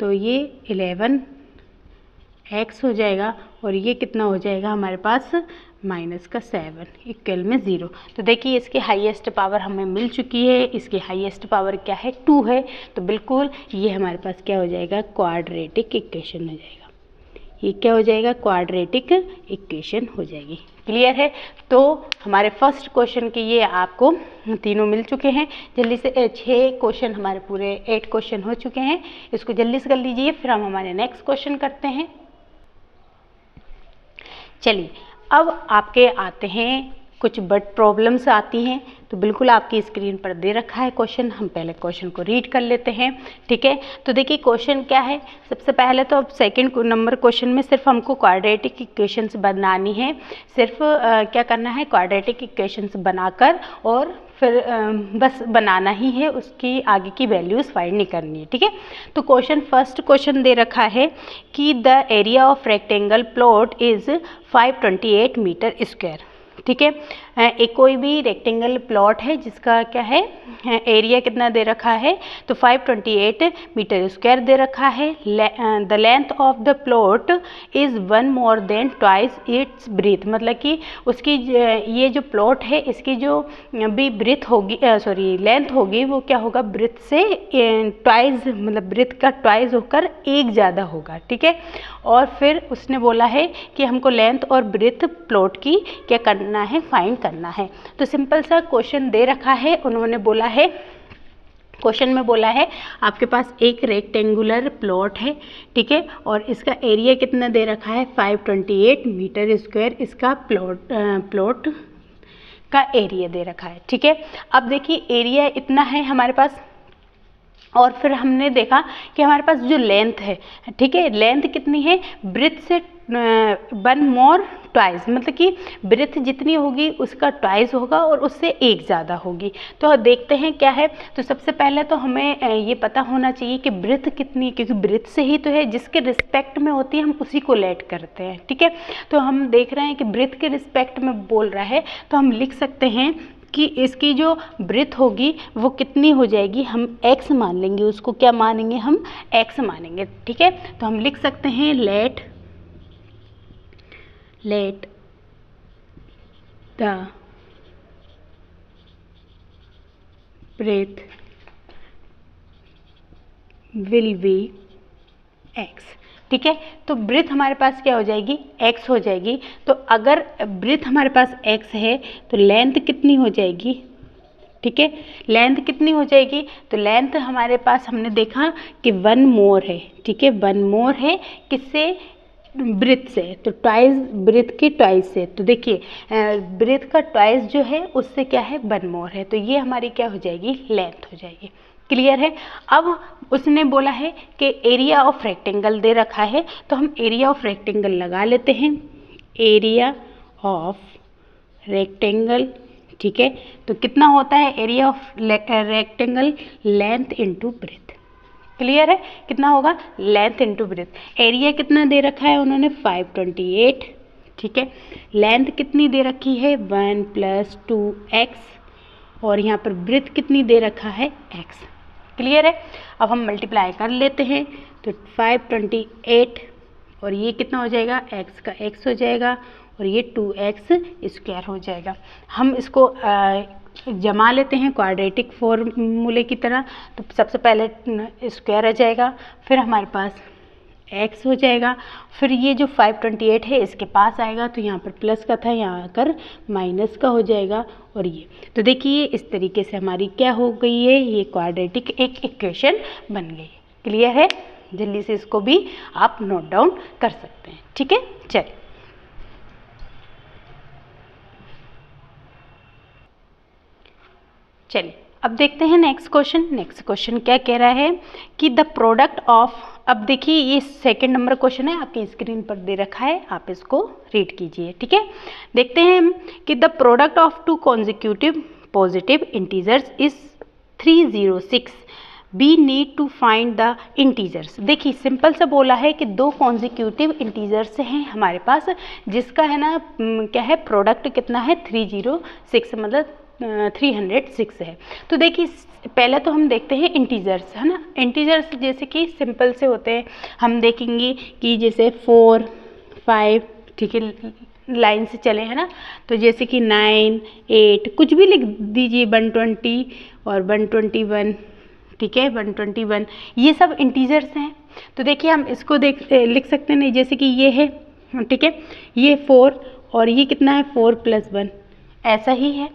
तो ये 11x हो जाएगा, और ये कितना हो जाएगा हमारे पास माइनस का 7, इक्वल में 0। तो देखिए इसकी हाईएस्ट पावर हमें मिल चुकी है, इसकी हाईएस्ट पावर क्या है, 2 है, तो बिल्कुल ये हमारे पास क्या हो जाएगा, क्वाड्रेटिक इक्वेशन हो जाएगा। ये क्या हो जाएगा, क्वाड्रेटिक इक्वेशन हो जाएगी। क्लियर है। तो हमारे फर्स्ट क्वेश्चन के ये आपको तीनों मिल चुके हैं। जल्दी से 6 क्वेश्चन हमारे पूरे 8 क्वेश्चन हो चुके हैं, इसको जल्दी से कर लीजिए, फिर हम हमारे नेक्स्ट क्वेश्चन करते हैं। चलिए अब आपके आते हैं कुछ बट प्रॉब्लम्स आती हैं, तो बिल्कुल आपकी स्क्रीन पर दे रखा है क्वेश्चन, हम पहले क्वेश्चन को रीड कर लेते हैं, ठीक है। तो देखिए क्वेश्चन क्या है, सबसे पहले तो अब सेकंड नंबर क्वेश्चन में सिर्फ हमको क्वाड्रेटिक इक्वेशंस बनानी है, सिर्फ क्या करना है, क्वाड्रेटिक इक्वेशंस बनाकर और फिर बस बनाना ही है, उसकी आगे की वैल्यूज़ फाइंड नहीं करनी है, ठीक है। तो फर्स्ट क्वेश्चन दे रखा है कि the area of rectangle plot is 528 metre square, ठीक है। एक कोई भी रेक्टेंगल प्लॉट है जिसका क्या है, एरिया कितना दे रखा है, तो 528 मीटर स्क्वायर दे रखा है। The length of the plot is 1 more than twice its breadth, मतलब कि उसकी ये जो प्लॉट है इसकी जो भी ब्रीथ होगी, सॉरी लेंथ होगी, वो क्या होगा, ब्रीथ से ट्वाइस, मतलब ब्रीथ का ट्वाइस होकर एक ज़्यादा होगा, ठीक है। और फिर उसने बोला है कि हमको लेंथ और ब्रीथ प्लॉट की क्या करना है, फाइंड करना है। तो सिंपल सा क्वेश्चन दे रखा है, उन्होंने बोला है, क्वेश्चन में बोला है आपके पास एक रेक्टेंगुलर प्लॉट है, ठीक है, और इसका एरिया कितना दे रखा है, 528 मीटर स्क्वायर इसका प्लॉट का एरिया दे रखा है, ठीक है। अब देखिए एरिया इतना है हमारे पास, और फिर हमने देखा कि हमारे पास जो लेंथ है, ठीक है, लेंथ कितनी है, ब्रेथ से 1 मोर ट्वाइस, मतलब कि ब्रेथ जितनी होगी उसका ट्वाइस होगा और उससे एक ज़्यादा होगी। तो देखते हैं क्या है। तो सबसे पहले तो हमें ये पता होना चाहिए कि ब्रेथ कितनी है, क्योंकि ब्रेथ से ही तो है, जिसके रिस्पेक्ट में होती है हम उसी को लेट करते हैं, ठीक है। तो हम देख रहे हैं कि ब्रेथ के रिस्पेक्ट में बोल रहा है, तो हम लिख सकते हैं कि इसकी जो ब्रेथ होगी वो कितनी हो जाएगी, हम x मान लेंगे, उसको क्या मानेंगे, हम x मानेंगे, ठीक है। तो हम लिख सकते हैं let the breadth will be x, ठीक है। तो ब्रेथ हमारे पास क्या हो जाएगी, x हो जाएगी। तो अगर ब्रेथ हमारे पास x है तो लेंथ कितनी हो जाएगी, ठीक है, लेंथ कितनी हो जाएगी, तो लेंथ हमारे पास हमने देखा कि 1 मोर है, ठीक है, 1 मोर है किससे, ब्रेथ से, तो ट्वाइस, ब्रेथ के ट्वाइस से। तो देखिए ब्रेथ का ट्वाइस जो है उससे क्या है, 1 मोर है, तो ये हमारी क्या हो जाएगी, लेंथ हो जाएगी। क्लियर है। अब उसने बोला है कि एरिया ऑफ रेक्टेंगल दे रखा है, तो हम एरिया ऑफ रेक्टेंगल लगा लेते हैं। एरिया ऑफ रेक्टेंगल, ठीक है। तो कितना होता है area of rectangle, length into breadth. Clear है, कितना होगा लेंथ इंटू ब्रेथ। एरिया कितना दे रखा है उन्होंने 528, ठीक है। लेंथ कितनी दे रखी है 1 + 2x, और यहाँ पर ब्रेथ कितनी दे रखा है x। क्लियर है। अब हम मल्टीप्लाई कर लेते हैं, तो 528 और ये कितना हो जाएगा x का x हो जाएगा, और ये 2x² हो जाएगा। हम इसको जमा लेते हैं क्वाड्रेटिक फॉर्मूले की तरह। तो सबसे पहले स्क्वायर आ जाएगा, फिर हमारे पास x हो जाएगा, फिर ये जो 528 है इसके पास आएगा, तो यहाँ पर प्लस का था, यहाँ आकर माइनस का हो जाएगा। और ये तो देखिए इस तरीके से हमारी क्या हो गई है, ये क्वाड्रेटिक एक इक्वेशन बन गई। क्लियर है, जल्दी से इसको भी आप नोट डाउन कर सकते हैं। ठीक है, चलिए अब देखते हैं नेक्स्ट क्वेश्चन। नेक्स्ट क्वेश्चन क्या कह रहा है कि द प्रोडक्ट ऑफ, अब देखिए ये सेकंड नंबर क्वेश्चन है, आपकी स्क्रीन पर दे रखा है, आप इसको रीड कीजिए। ठीक है, देखते हैं हम कि the product of 2 consecutive positive integers is 306, we need to find the integers. देखिए सिंपल सा बोला है कि 2 कॉन्जिक्यूटिव इंटीजर्स हैं हमारे पास, जिसका है ना क्या है प्रोडक्ट कितना है 306, मतलब 306 है। तो देखिए पहले तो हम देखते हैं इंटीजर्स, है ना। इंटीजर्स जैसे कि सिंपल से होते हैं, हम देखेंगे कि जैसे 4, 5, ठीक है, लाइन से चले, है ना। तो जैसे कि 9, 8 कुछ भी लिख दीजिए, 120 और 121, ठीक है, 121, ये सब इंटीजर्स हैं। तो देखिए हम इसको लिख सकते हैं, जैसे कि ये है, ठीक है, ये 4 और ये कितना है 4 + 1, ऐसा ही है।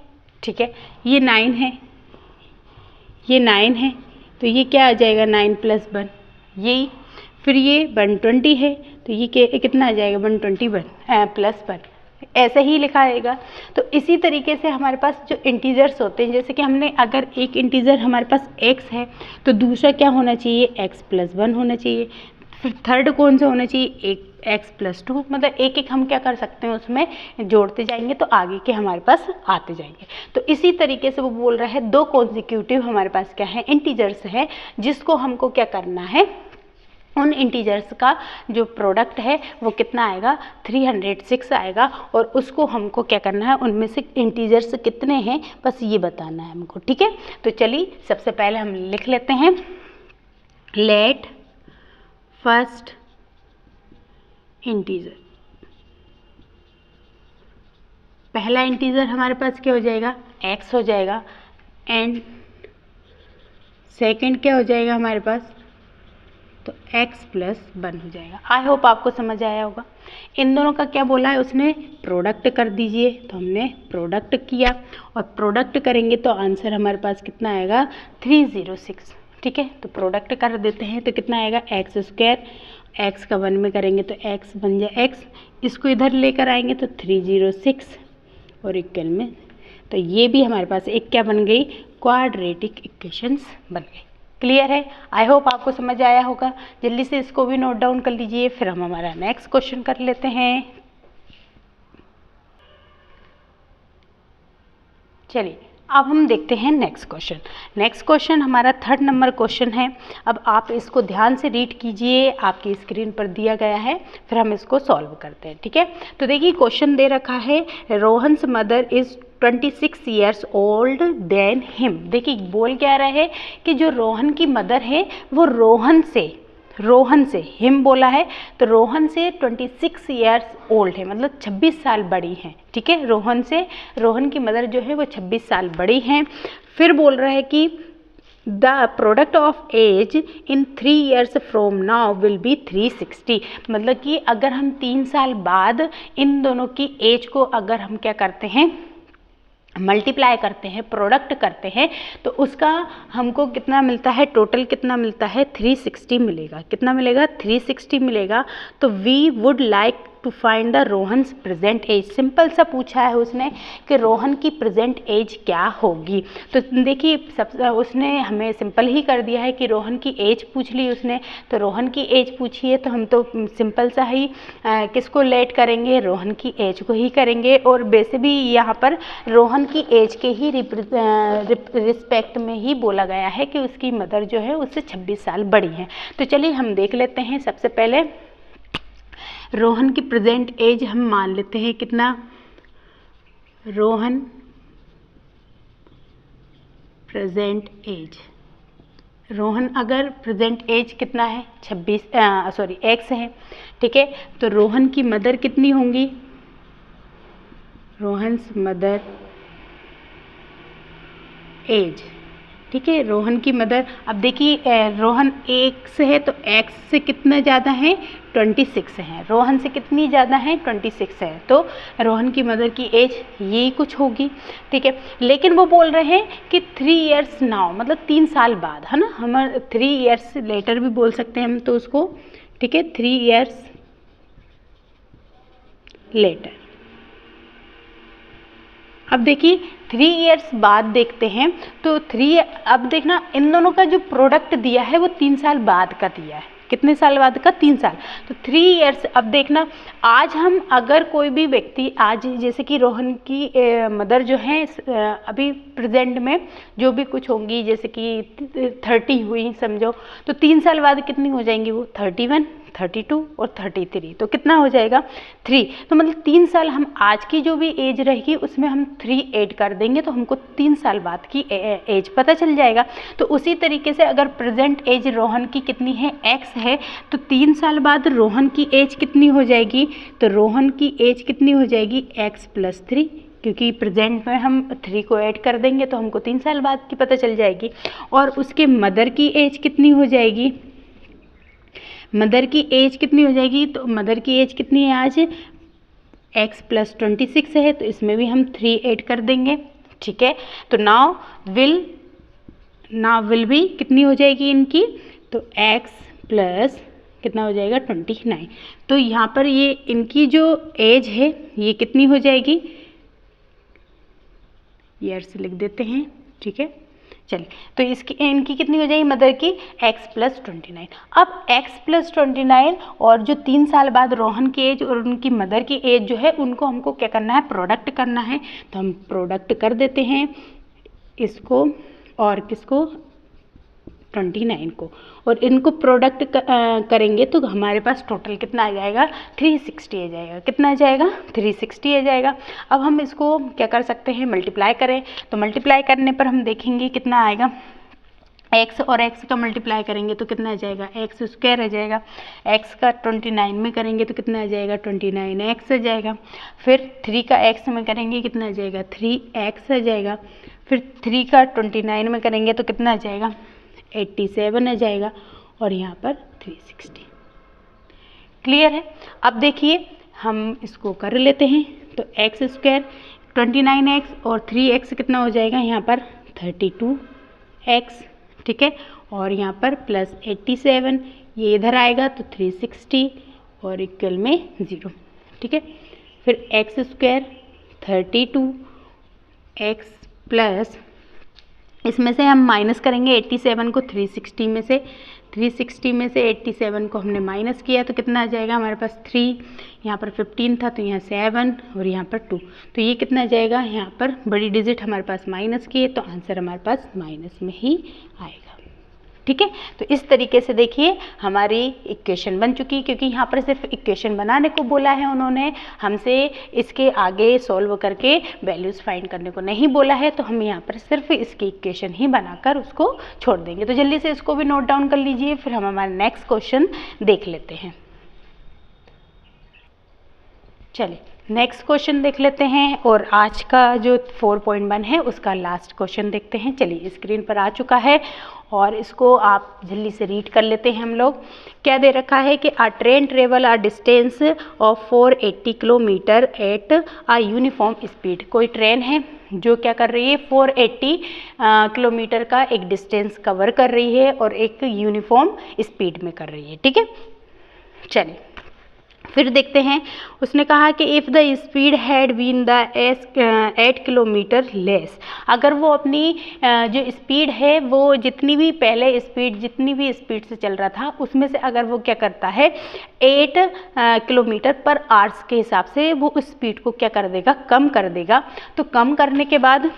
ठीक है, ये 9 है, ये 9 है, तो ये क्या आ जाएगा 9 + 1, यही। फिर ये 120 है, तो ये कितना आ जाएगा 121 + 1, ऐसे ही लिखा जाएगा। तो इसी तरीके से हमारे पास जो इंटीजर्स होते हैं, जैसे कि हमने अगर एक इंटीजर हमारे पास x है, तो दूसरा क्या होना चाहिए x + 1 होना चाहिए। फिर थर्ड कौन सा होना चाहिए, एक x + 2, मतलब एक एक हम क्या कर सकते हैं उसमें जोड़ते जाएंगे, तो आगे के हमारे पास आते जाएंगे। तो इसी तरीके से वो बोल रहा है 2 कॉन्जिक्यूटिव हमारे पास क्या है इंटीजर्स है, जिसको हमको क्या करना है, उन इंटीजर्स का जो प्रोडक्ट है वो कितना आएगा 306 आएगा, और उसको हमको क्या करना है, उनमें से इंटीजर्स कितने हैं बस ये बताना है हमको। ठीक है, तो चलिए सबसे पहले हम लिख लेते हैं, लेट फर्स्ट इंटीजर, पहला इंटीजर हमारे पास क्या हो जाएगा x हो जाएगा, एंड सेकंड क्या हो जाएगा हमारे पास, तो x + 1 हो जाएगा। आई होप आपको समझ आया होगा। इन दोनों का क्या बोला है उसने, प्रोडक्ट कर दीजिए, तो हमने प्रोडक्ट किया, और प्रोडक्ट करेंगे तो आंसर हमारे पास कितना आएगा 306। ठीक है, तो प्रोडक्ट कर देते हैं, तो कितना आएगा x², x का 1 में करेंगे तो x बन जाए x, इसको इधर लेकर आएंगे तो 306 और इक्वल में, तो ये भी हमारे पास एक क्या बन गई, क्वाड्रेटिक इक्वेशंस बन गई। क्लियर है, आई होप आपको समझ आया होगा। जल्दी से इसको भी नोट डाउन कर लीजिए, फिर हम हमारा नेक्स्ट क्वेश्चन कर लेते हैं। चलिए अब हम देखते हैं नेक्स्ट क्वेश्चन। नेक्स्ट क्वेश्चन हमारा 3rd नंबर क्वेश्चन है। अब आप इसको ध्यान से रीड कीजिए, आपकी स्क्रीन पर दिया गया है, फिर हम इसको सॉल्व करते हैं। ठीक है, तो देखिए क्वेश्चन दे रखा है, Rohan's mother is 26 years old than him। देखिए बोल क्या रहा है कि जो रोहन की मदर है वो रोहन से हिम बोला है, तो रोहन से 26 years old है, मतलब 26 साल बड़ी हैं। ठीक है, रोहन की मदर जो है वो 26 साल बड़ी हैं। फिर बोल रहा है कि the product of age in 3 years from now will be 360, मतलब कि अगर हम 3 साल बाद इन दोनों की एज को अगर हम क्या करते हैं मल्टीप्लाई करते हैं, प्रोडक्ट करते हैं, तो उसका हमको कितना मिलता है, टोटल कितना मिलता है 360 मिलेगा। कितना मिलेगा 360 मिलेगा। तो we would like to find the Rohan's present age. Simple सा पूछा है उसने कि रोहन की प्रेजेंट एज क्या होगी। तो देखिए उसने हमें सिंपल ही कर दिया है कि रोहन की एज पूछ ली उसने, तो रोहन की एज पूछी है तो हम तो सिंपल सा ही किसको लेट करेंगे, रोहन की एज को ही करेंगे। और वैसे भी यहाँ पर रोहन की एज के ही रिस्पेक्ट में ही बोला गया है कि उसकी मदर जो है उससे 26 साल बड़ी है। तो चलिए हम देख लेते हैं। सबसे पहले रोहन की प्रेजेंट एज हम मान लेते हैं कितना, रोहन प्रेजेंट एज, रोहन अगर प्रेजेंट एज कितना है 26 एक्स है, ठीक है। तो रोहन की मदर कितनी होंगी, रोहन्स मदर एज, ठीक है। रोहन की मदर, अब देखिए रोहन एक्स है तो एक्स से कितना ज़्यादा है 26 है, रोहन से कितनी ज़्यादा है 26 है, तो रोहन की मदर की एज यही कुछ होगी, ठीक है। लेकिन वो बोल रहे हैं कि 3 इयर्स नाउ, मतलब 3 साल बाद, है ना। हम 3 इयर्स लेटर भी बोल सकते हैं हम तो उसको, ठीक है, 3 इयर्स लेटर। अब देखिए 3 इयर्स बाद देखते हैं तो अब देखना इन दोनों का जो प्रोडक्ट दिया है वो 3 साल बाद का दिया है। कितने साल बाद का, 3 साल। तो 3 इयर्स, अब देखना आज हम अगर कोई भी व्यक्ति आज जैसे कि रोहन की मदर जो है अभी प्रेजेंट में जो भी कुछ होंगी, जैसे कि 30 हुई समझो, तो 3 साल बाद कितनी हो जाएंगी वो 31, 32 और 33, तो कितना हो जाएगा 3। तो मतलब 3 साल हम आज की जो भी एज रहेगी उसमें हम 3 ऐड कर देंगे तो हमको 3 साल बाद की एज पता चल जाएगा। तो उसी तरीके से अगर प्रेजेंट एज रोहन की कितनी है एक्स है, तो 3 साल बाद रोहन की एज कितनी हो जाएगी, तो रोहन की एज कितनी हो जाएगी x + 3, क्योंकि प्रेजेंट में हम 3 को ऐड कर देंगे तो हमको 3 साल बाद की पता चल जाएगी। और उसके मदर की एज कितनी हो जाएगी, मदर की एज कितनी हो जाएगी, तो मदर की एज कितनी है आज x + 26 है, तो इसमें भी हम 3 ऐड कर देंगे, ठीक है। तो नाउ विल भी कितनी हो जाएगी इनकी, तो x प्लस कितना हो जाएगा 29। तो यहाँ पर ये इनकी जो एज है ये कितनी हो जाएगी, ईयर्स लिख देते हैं, ठीक है। चलिए तो इनकी कितनी हो जाएगी मदर की x + 29। अब x + 29 और जो 3 साल बाद रोहन की एज और उनकी मदर की एज जो है उनको हमको क्या करना है, प्रोडक्ट करना है। तो हम प्रोडक्ट कर देते हैं इसको और किसको 29 को, और इनको प्रोडक्ट करेंगे तो हमारे पास टोटल कितना आ जाएगा 360 आ जाएगा। कितना आ जाएगा 360 आ जाएगा। अब हम इसको क्या कर सकते हैं, मल्टीप्लाई करें। तो मल्टीप्लाई करने पर हम देखेंगे कितना आएगा, x और x का मल्टीप्लाई करेंगे तो कितना आ जाएगा x² आ जाएगा। x का 29 में करेंगे तो कितना आ जाएगा 29x आ जाएगा। फिर 3 का x में करेंगे कितना आ जाएगा 3x आ जाएगा। फिर 3 का 29 में करेंगे तो कितना आ जाएगा 87 आ जाएगा, और यहाँ पर 360। क्लियर है। अब देखिए हम इसको कर लेते हैं। तो x² 29x और 3x कितना हो जाएगा यहाँ पर 32x, ठीक है। और यहाँ पर प्लस 87 ये इधर आएगा तो 360 और इक्वल में 0, ठीक है। फिर x² 32x प्लस इसमें से हम माइनस करेंगे 87 को 360 में से, 360 में से 87 को हमने माइनस किया तो कितना आ जाएगा हमारे पास 3, यहाँ पर 15 था तो यहाँ 7 और यहाँ पर 2, तो ये कितना आ जाएगा, यहाँ पर बड़ी डिजिट हमारे पास माइनस की है तो आंसर हमारे पास माइनस में ही आएगा, ठीक है। तो इस तरीके से देखिए हमारी इक्वेशन बन चुकी, क्योंकि यहाँ पर सिर्फ इक्वेशन बनाने को बोला है उन्होंने, हमसे इसके आगे सॉल्व करके वैल्यूज़ फाइंड करने को नहीं बोला है। तो हम यहाँ पर सिर्फ इसकी इक्वेशन ही बनाकर उसको छोड़ देंगे। तो जल्दी से इसको भी नोट डाउन कर लीजिए, फिर हम हमारा नेक्स्ट क्वेश्चन देख लेते हैं। चलिए नेक्स्ट क्वेश्चन देख लेते हैं, और आज का जो 4.1 है उसका लास्ट क्वेश्चन देखते हैं। चलिए स्क्रीन पर आ चुका है और इसको आप जल्दी से रीड कर लेते हैं हम लोग। क्या दे रखा है कि a train travel a distance of 480 kilometre at a uniform speed. कोई ट्रेन है जो क्या कर रही है 480 किलोमीटर का एक डिस्टेंस कवर कर रही है और एक यूनिफॉर्म स्पीड में कर रही है, ठीक है। चलिए फिर देखते हैं, उसने कहा कि if the speed had been the 8 kilometre less, अगर वो अपनी जो स्पीड है वो जितनी भी पहले स्पीड जितनी भी स्पीड से चल रहा था उसमें से अगर वो क्या करता है 8 किलोमीटर पर आवर्स के हिसाब से वो उस स्पीड को क्या कर देगा, कम कर देगा। तो कम करने के बाद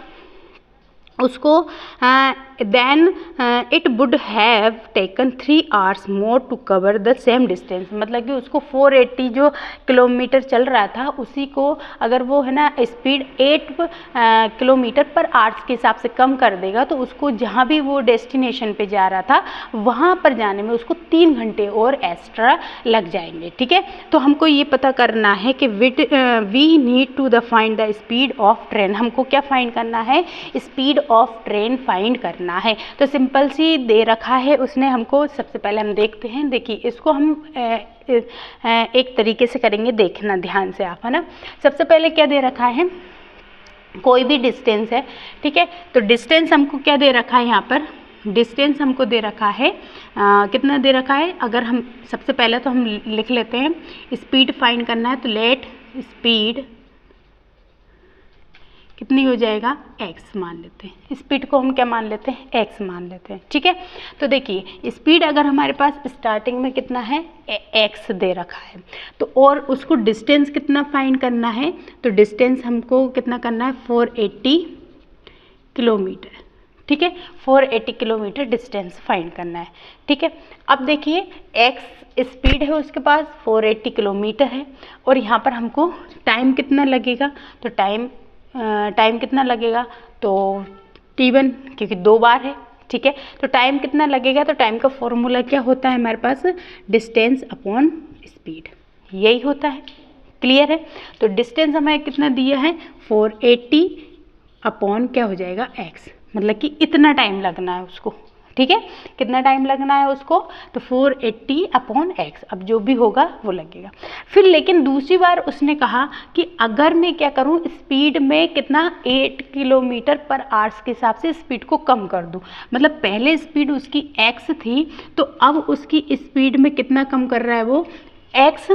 उसको then it would have taken 3 hours more to cover the same distance, मतलब कि उसको 480 जो किलोमीटर चल रहा था उसी को अगर वो है ना स्पीड 8 किलोमीटर पर आवर्स के हिसाब से कम कर देगा तो उसको जहाँ भी वो डेस्टिनेशन पे जा रहा था वहाँ पर जाने में उसको 3 घंटे और एक्स्ट्रा लग जाएंगे। ठीक है, तो हमको ये पता करना है कि we need to the find the speed of train, हमको क्या फाइंड करना है, स्पीड ऑफ ट्रेन फाइंड करना है। तो सिंपल सी दे रखा है उसने हमको, सबसे पहले हम देखते हैं, देखिए इसको हम एक तरीके से करेंगे, देखना ध्यान से आप, है ना। सबसे पहले क्या दे रखा है, कोई भी डिस्टेंस है, ठीक है, तो डिस्टेंस हमको क्या दे रखा है, यहाँ पर डिस्टेंस हमको दे रखा है कितना दे रखा है, अगर हम सबसे पहले तो हम लिख लेते हैं, स्पीड फाइंड करना है तो लेट स्पीड कितनी हो जाएगा, x मान लेते हैं, स्पीड को हम क्या मान लेते हैं, x मान लेते हैं। ठीक है, तो देखिए स्पीड अगर हमारे पास स्टार्टिंग में कितना है, x दे रखा है, तो और उसको डिस्टेंस कितना फाइंड करना है, तो डिस्टेंस हमको कितना करना है 480 किलोमीटर। ठीक है, 480 किलोमीटर डिस्टेंस फाइंड करना है। ठीक है, अब देखिए x स्पीड है उसके पास, 480 किलोमीटर है, और यहाँ पर हमको टाइम कितना लगेगा, तो टाइम कितना लगेगा, तो t1 क्योंकि 2 बार है। ठीक है, तो टाइम कितना लगेगा, तो टाइम का फॉर्मूला क्या होता है हमारे पास, डिस्टेंस अपॉन स्पीड, यही होता है। क्लियर है, तो डिस्टेंस हमें कितना दिया है 480 अपॉन क्या हो जाएगा x, मतलब कि इतना टाइम लगना है उसको। ठीक है, कितना टाइम लगना है उसको, तो 480 अपॉन x, अब जो भी होगा वो लगेगा। फिर लेकिन दूसरी बार उसने कहा कि अगर मैं क्या करूं, स्पीड में कितना 8 किलोमीटर पर आवर्स के हिसाब से स्पीड को कम कर दूं, मतलब पहले स्पीड उसकी x थी तो अब उसकी स्पीड में कितना कम कर रहा है वो, x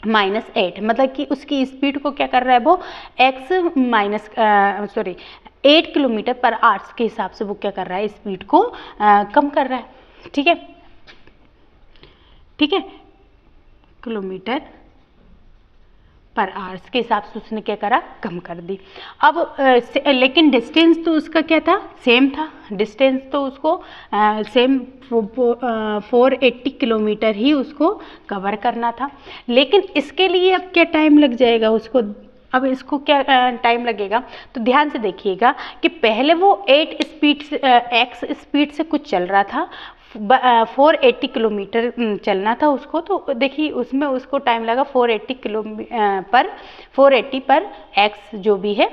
-8, मतलब कि उसकी स्पीड को क्या कर रहा है वो x 8 किलोमीटर पर आवर्स के हिसाब से वो क्या कर रहा है, स्पीड को कम कर रहा है। ठीक है, ठीक है, किलोमीटर पर आवर्स के हिसाब से उसने क्या करा, कम कर दी। अब लेकिन डिस्टेंस तो उसका क्या था, सेम था, डिस्टेंस तो उसको सेम 480 किलोमीटर ही उसको कवर करना था, लेकिन इसके लिए अब क्या टाइम लग जाएगा उसको, अब इसको क्या टाइम लगेगा, तो ध्यान से देखिएगा कि पहले वो 8 स्पीड से x स्पीड से कुछ चल रहा था, 480 किलोमीटर चलना था उसको, तो देखिए उसमें उसको टाइम लगा 480 पर x जो भी है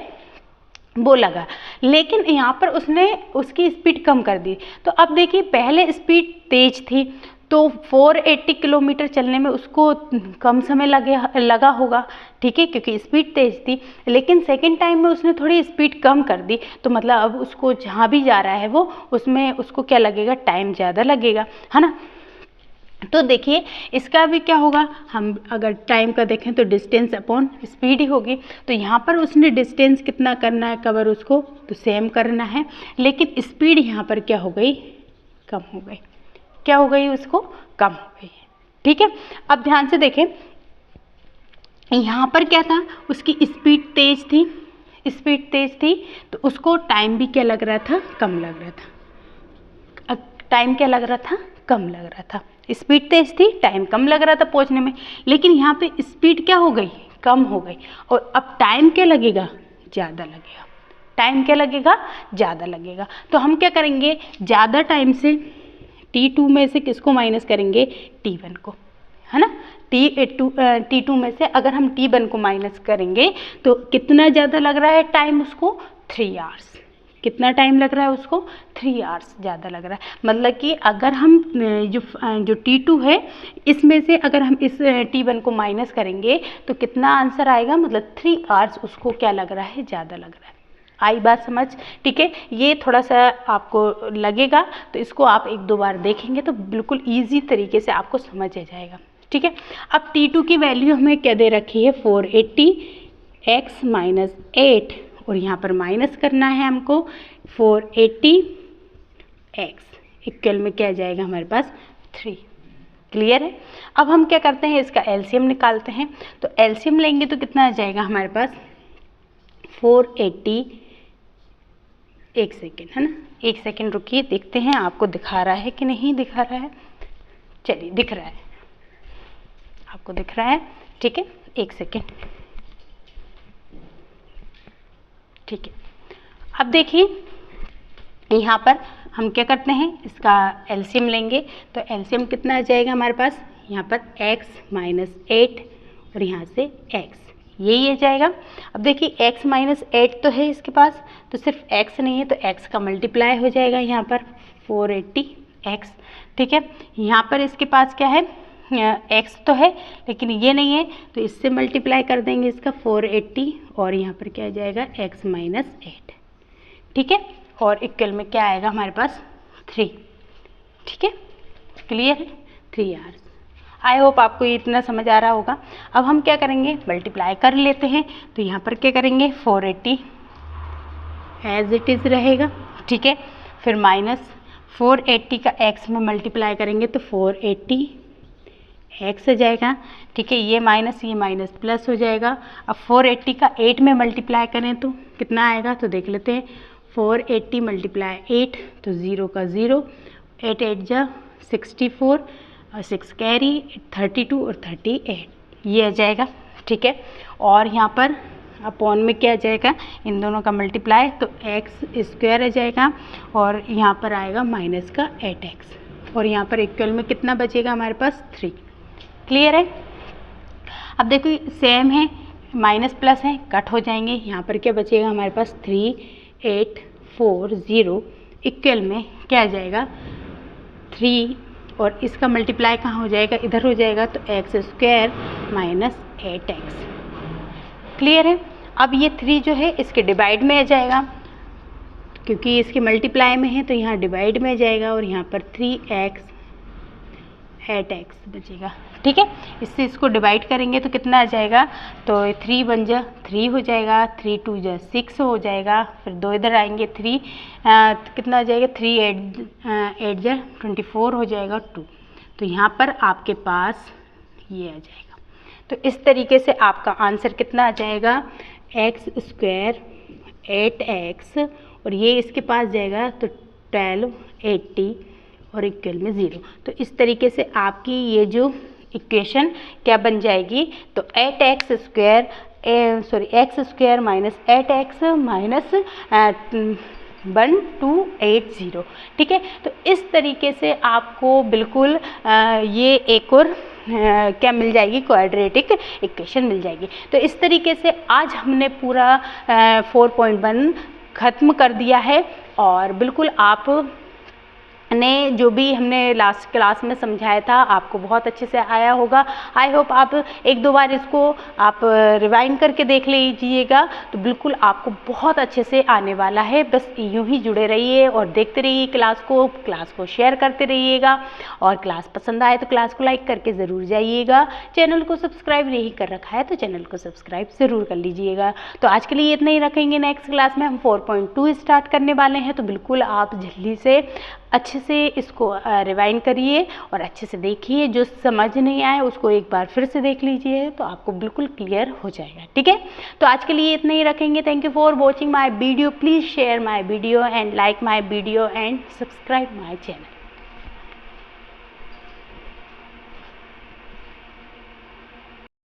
वो लगा, लेकिन यहाँ पर उसने उसकी स्पीड कम कर दी। तो अब देखिए पहले स्पीड तेज थी तो 480 किलोमीटर चलने में उसको कम समय लगा होगा, ठीक है, क्योंकि स्पीड तेज थी, लेकिन सेकंड टाइम में उसने थोड़ी स्पीड कम कर दी, तो मतलब अब उसको जहाँ भी जा रहा है वो उसमें उसको क्या लगेगा, टाइम ज़्यादा लगेगा, है ना। तो देखिए इसका भी क्या होगा, हम अगर टाइम का देखें तो डिस्टेंस अपॉन स्पीड ही होगी, तो यहाँ पर उसने डिस्टेंस कितना करना है कवर उसको, तो सेम करना है, लेकिन स्पीड यहाँ पर क्या हो गई, कम हो गई, क्या हो गई, उसको कम हो गई। ठीक है, अब ध्यान से देखें, यहाँ पर क्या था, उसकी स्पीड तेज थी, तो उसको टाइम भी क्या लग रहा था, कम लग रहा था, टाइम क्या लग रहा था, कम लग रहा था, स्पीड तेज थी, टाइम कम लग रहा था पहुँचने में, लेकिन यहाँ पे स्पीड क्या हो गई, कम हो गई, और अब टाइम क्या लगेगा, ज़्यादा लगेगा, टाइम क्या लगेगा, ज़्यादा लगेगा। तो हम क्या करेंगे, ज़्यादा टाइम से T2 में से किसको माइनस करेंगे, T1 को, है ना, T2 में से अगर हम T1 को माइनस करेंगे तो कितना ज़्यादा लग रहा है टाइम उसको, 3 आवर्स, कितना टाइम लग रहा है उसको, 3 आवर्स ज़्यादा लग रहा है। मतलब कि अगर हम जो T2 है इसमें से अगर हम इस T1 को माइनस करेंगे तो कितना आंसर आएगा, मतलब 3 आवर्स उसको क्या लग रहा है, ज़्यादा लग रहा है। आई बात समझ, ठीक है, ये थोड़ा सा आपको लगेगा, तो इसको आप 1-2 बार देखेंगे तो बिल्कुल ईजी तरीके से आपको समझ आ जाएगा। ठीक है। अब T2 की वैल्यू हमें क्या दे रखी है 480 x माइनस 8 और यहाँ पर माइनस करना है हमको 480 x इक्वल में क्या आ जाएगा हमारे पास 3। क्लियर है। अब हम क्या करते हैं इसका एलसीएम निकालते हैं। तो एलसीएम लेंगे तो कितना आ जाएगा हमारे पास 480। एक सेकेंड है ना, एक सेकेंड रुकिए, देखते हैं आपको दिखा रहा है कि नहीं दिखा रहा है। चलिए दिख रहा है, आपको दिख रहा है, ठीक है। एक सेकेंड, ठीक है। अब देखिए यहाँ पर हम क्या करते हैं इसका एलसीएम लेंगे तो एलसीएम कितना आ जाएगा हमारे पास यहाँ पर x माइनस 8 और यहाँ से x, यही आ जाएगा। अब देखिए x माइनस 8 तो है इसके पास, तो सिर्फ x नहीं है तो x का मल्टीप्लाई हो जाएगा यहाँ पर 480x, ठीक है। यहाँ पर इसके पास क्या है x तो है लेकिन ये नहीं है तो इससे मल्टीप्लाई कर देंगे इसका 480 और यहाँ पर क्या आ जाएगा x माइनस 8, ठीक है। और इक्वल में क्या आएगा हमारे पास 3, ठीक है। क्लियर है, 3 आवर्स। आई होप आपको ये इतना समझ आ रहा होगा। अब हम क्या करेंगे मल्टीप्लाई कर लेते हैं। तो यहाँ पर क्या करेंगे 480 एज इट इज़ रहेगा, ठीक है। फिर माइनस 480 का x में मल्टीप्लाई करेंगे तो 480 x आ जाएगा, ठीक है। ये माइनस प्लस हो जाएगा। अब 480 का 8 में मल्टीप्लाई करें तो कितना आएगा तो देख लेते हैं। 480 मल्टीप्लाई 8 तो 0 का 0, 8 8 जा 64 और 6 कैरी 32 और 38 ये आ जाएगा, ठीक है। और यहाँ पर अपॉन में क्या आ जाएगा इन दोनों का मल्टीप्लाई तो x स्क्वायर आ जाएगा और यहाँ पर आएगा माइनस का 8x और यहाँ पर इक्वल में कितना बचेगा हमारे पास 3। क्लियर है। अब देखो सेम है, माइनस प्लस है, कट हो जाएंगे। यहाँ पर क्या बचेगा हमारे पास 3840 इक्वल में क्या आ जाएगा 3 और इसका मल्टीप्लाई कहाँ हो जाएगा इधर हो जाएगा तो x square minus 8x। Clear है। अब ये 3 जो है इसके डिवाइड में आ जाएगा क्योंकि इसके मल्टीप्लाई में है तो यहाँ डिवाइड में आ जाएगा और यहाँ पर 3x 8x बचेगा, ठीक है। इससे इसको डिवाइड करेंगे तो कितना आ जाएगा तो 3 1 जा 3 हो जाएगा, 3 2 जा 6 हो जाएगा, फिर 2 इधर आएंगे 3 कितना आ जाएगा 3 8 जा 24 हो जाएगा 2। तो यहाँ पर आपके पास ये आ जाएगा। तो इस तरीके से आपका आंसर कितना आ जाएगा x स्क्वायर 8x और ये इसके पास जाएगा तो 1280 और इक्वल में 0। तो इस तरीके से आपकी ये जो इक्वेशन क्या बन जाएगी तो 8x square x square minus 8x minus 1280, ठीक है। तो इस तरीके से आपको बिल्कुल ये एक और क्या मिल जाएगी क्वाड्रेटिक इक्वेशन मिल जाएगी। तो इस तरीके से आज हमने पूरा 4.1 ख़त्म कर दिया है और बिल्कुल आप ने जो भी हमने लास्ट क्लास में समझाया था आपको बहुत अच्छे से आया होगा। आई होप आप एक दो बार इसको आप रिवाइंड करके देख लीजिएगा तो बिल्कुल आपको बहुत अच्छे से आने वाला है। बस यूं ही जुड़े रहिए और देखते रहिए क्लास को शेयर करते रहिएगा और क्लास पसंद आए तो क्लास को लाइक करके ज़रूर जाइएगा। चैनल को सब्सक्राइब नहीं कर रखा है तो चैनल को सब्सक्राइब ज़रूर कर लीजिएगा। तो आज के लिए इतना ही रखेंगे। नेक्स्ट क्लास में हम 4.2 स्टार्ट करने वाले हैं तो बिल्कुल आप जल्दी से अच्छे से इसको रिवाइंड करिए और अच्छे से देखिए। जो समझ नहीं आए उसको एक बार फिर से देख लीजिए तो आपको बिल्कुल क्लियर हो जाएगा, ठीक है। तो आज के लिए इतना ही रखेंगे। Thank you for watching my video. Please share my video and like my video and subscribe my channel.